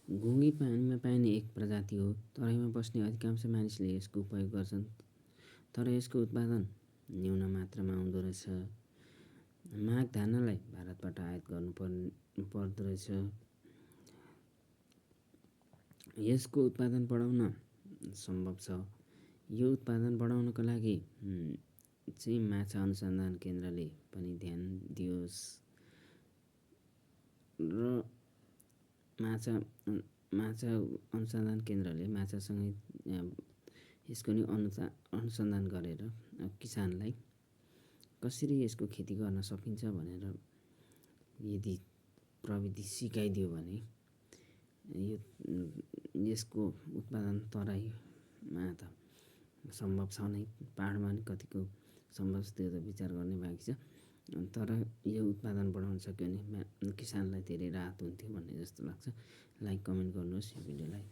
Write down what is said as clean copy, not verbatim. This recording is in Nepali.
घुङ्गी पानीमा पाइने एक प्रजाति हो। तराईमा बस्ने अधिकांश मानिसले यसको उपयोग गर्छन्, तर यसको उत्पादन न्यून मात्रामा हुँदो रहेछ। माघ धानलाई भारतबाट आयात पर्दो रहेछ। यसको उत्पादन बढाउन सम्भव छ। यो उत्पादन बढाउनको लागि चाहिँ माछा अनुसन्धान केन्द्रले पनि ध्यान दियोस् र माछा अनुसन्धान केन्द्रले माछासँगै यसको नि अनुसन्धान गरेर किसानलाई कसरी यसको खेती गर्न सकिन्छ भनेर यदि प्रविधि सिकाइदियो भने यसको उत्पादन तराईमा त सम्भव छ नै, पहाडमा नि कतिको सम्भव छ, त्यो त विचार गर्ने बाँकी छ। तर यो उत्पादन बढाउन सक्यो भने किसानलाई धेरै राहत हुन्थ्यो भन्ने जस्तो लाग्छ। लाइक कमेन्ट गर्नुहोस् यो भिडियोलाई।